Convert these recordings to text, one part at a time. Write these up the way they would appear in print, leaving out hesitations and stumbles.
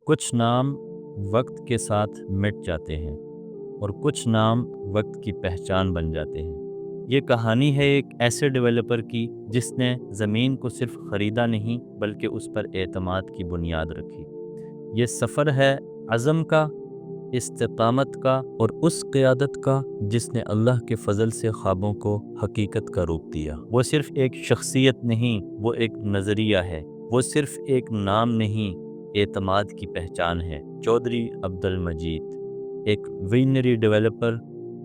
کچھ نام وقت کے ساتھ مٹ جاتے ہیں اور کچھ نام وقت کی پہچان بن جاتے ہیں۔ یہ کہانی ہے ایک ایسے ڈیولپر کی جس نے زمین کو صرف خریدا نہیں بلکہ اس پر اعتماد کی بنیاد رکھی۔ یہ سفر ہے عزم کا، استقامت کا اور اس قیادت کا جس نے اللہ کے فضل سے خوابوں کو حقیقت کا روپ دیا۔ وہ صرف ایک شخصیت نہیں، وہ ایک نظریہ ہے۔ وہ صرف ایک نام نہیں، اعتماد کی پہچان ہے۔ چودھری عبد المجید ایک ویژنری ڈیولپر،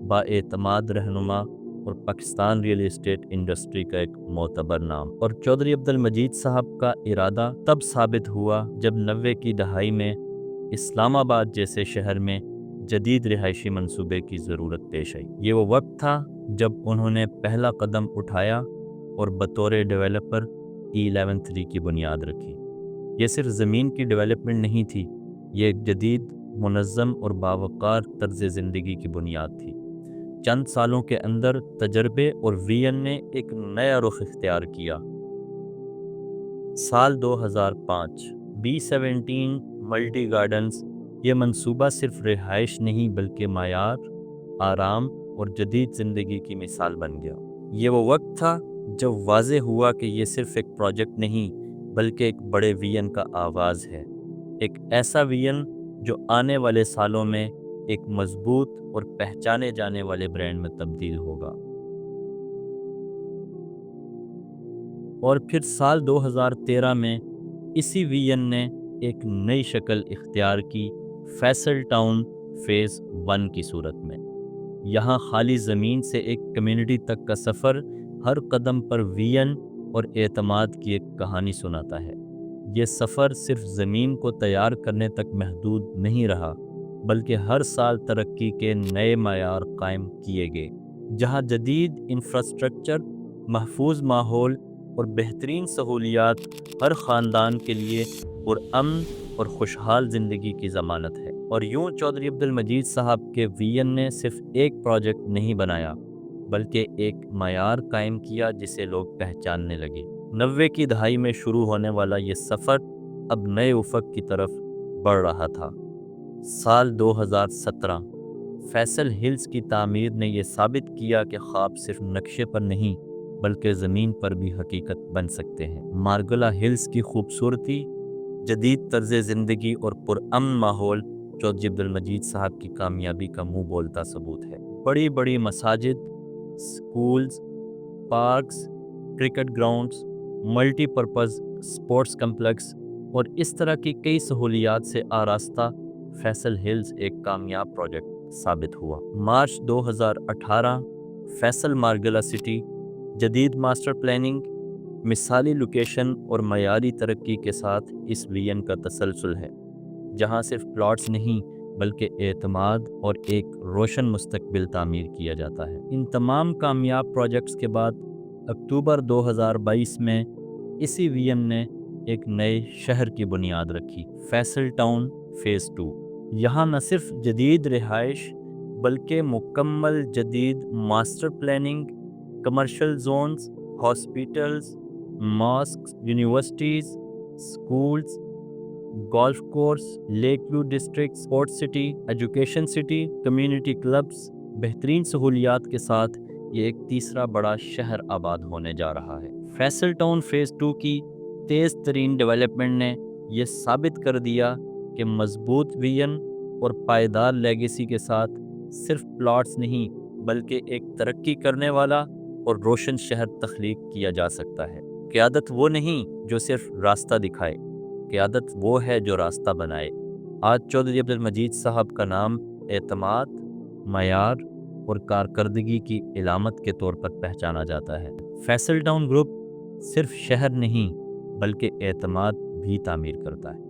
با اعتماد رہنما اور پاکستان ریئل اسٹیٹ انڈسٹری کا ایک معتبر نام۔ اور چودھری عبد المجید صاحب کا ارادہ تب ثابت ہوا جب 90 کی دہائی میں اسلام آباد جیسے شہر میں جدید رہائشی منصوبے کی ضرورت پیش آئی۔ یہ وہ وقت تھا جب انہوں نے پہلا قدم اٹھایا اور بطور ڈیولپر E11 کی بنیاد رکھی۔ یہ صرف زمین کی ڈیولپمنٹ نہیں تھی، یہ ایک جدید، منظم اور باوقار طرز زندگی کی بنیاد تھی۔ چند سالوں کے اندر تجربے اور ویژن نے ایک نیا رخ اختیار کیا۔ سال 2005 B17 ملٹی گارڈنز، یہ منصوبہ صرف رہائش نہیں بلکہ معیار، آرام اور جدید زندگی کی مثال بن گیا۔ یہ وہ وقت تھا جب واضح ہوا کہ یہ صرف ایک پروجیکٹ نہیں بلکہ ایک بڑے ویژن کا آغاز ہے، ایک ایسا ویژن جو آنے والے سالوں میں ایک مضبوط اور پہچانے جانے والے برانڈ میں تبدیل ہوگا۔ اور پھر سال 2013 میں اسی ویژن نے ایک نئی شکل اختیار کی، فیصل ٹاؤن فیز 1 کی صورت میں۔ یہاں خالی زمین سے ایک کمیونٹی تک کا سفر ہر قدم پر ویژن اور اعتماد کی ایک کہانی سناتا ہے۔ یہ سفر صرف زمین کو تیار کرنے تک محدود نہیں رہا بلکہ ہر سال ترقی کے نئے معیار قائم کیے گئے، جہاں جدید انفراسٹرکچر، محفوظ ماحول اور بہترین سہولیات ہر خاندان کے لیے پرامن اور خوشحال زندگی کی ضمانت ہے۔ اور یوں چودھری عبد المجید صاحب کے ویژن نے صرف ایک پروجیکٹ نہیں بنایا بلکہ ایک معیار قائم کیا جسے لوگ پہچاننے لگے۔ 90 کی دہائی میں شروع ہونے والا یہ سفر اب نئے افق کی طرف بڑھ رہا تھا۔ سال 2017 فیصل ہلز کی تعمیر نے یہ ثابت کیا کہ خواب صرف نقشے پر نہیں بلکہ زمین پر بھی حقیقت بن سکتے ہیں۔ مارگلا ہلز کی خوبصورتی، جدید طرز زندگی اور پرامن ماحول چودھری عبد المجید صاحب کی کامیابی کا منہ بولتا ثبوت ہے۔ بڑی بڑی مساجد، schools, parks, cricket grounds, multi purpose sports complex اور اس طرح کی کئی سہولیات سے آراستہ فیصل ہلز ایک کامیاب پروجیکٹ ثابت ہوا۔ مارچ 2018 فیصل مارگلا سٹی، جدید ماسٹر پلاننگ، مثالی لوکیشن اور معیاری ترقی کے ساتھ اس ویژن کا تسلسل ہے، جہاں صرف پلاٹس نہیں بلکہ اعتماد اور ایک روشن مستقبل تعمیر کیا جاتا ہے۔ ان تمام کامیاب پروجیکٹس کے بعد اکتوبر 2022 میں اسی ویژن نے ایک نئے شہر کی بنیاد رکھی، فیصل ٹاؤن فیز 2۔ یہاں نہ صرف جدید رہائش بلکہ مکمل جدید master planning, commercial zones, hospitals, mosques, universities, schools, golf course, lake view district, sport city, education city, community clubs, بہترین سہولیات کے ساتھ یہ ایک تیسرا بڑا شہر آباد ہونے جا رہا ہے۔ فیصل ٹاؤن فیز 2 کی تیز ترین ڈیولپمنٹ نے یہ ثابت کر دیا کہ مضبوط ویژن اور پائیدار لیگیسی کے ساتھ صرف پلاٹس نہیں بلکہ ایک ترقی کرنے والا اور روشن شہر تخلیق کیا جا سکتا ہے۔ قیادت وہ نہیں جو صرف راستہ دکھائے، قیادت وہ ہے جو راستہ بنائے۔ آج چودھری عبد المجید صاحب کا نام اعتماد، معیار اور کارکردگی کی علامت کے طور پر پہچانا جاتا ہے۔ فیصل ٹاؤن گروپ صرف شہر نہیں بلکہ اعتماد بھی تعمیر کرتا ہے۔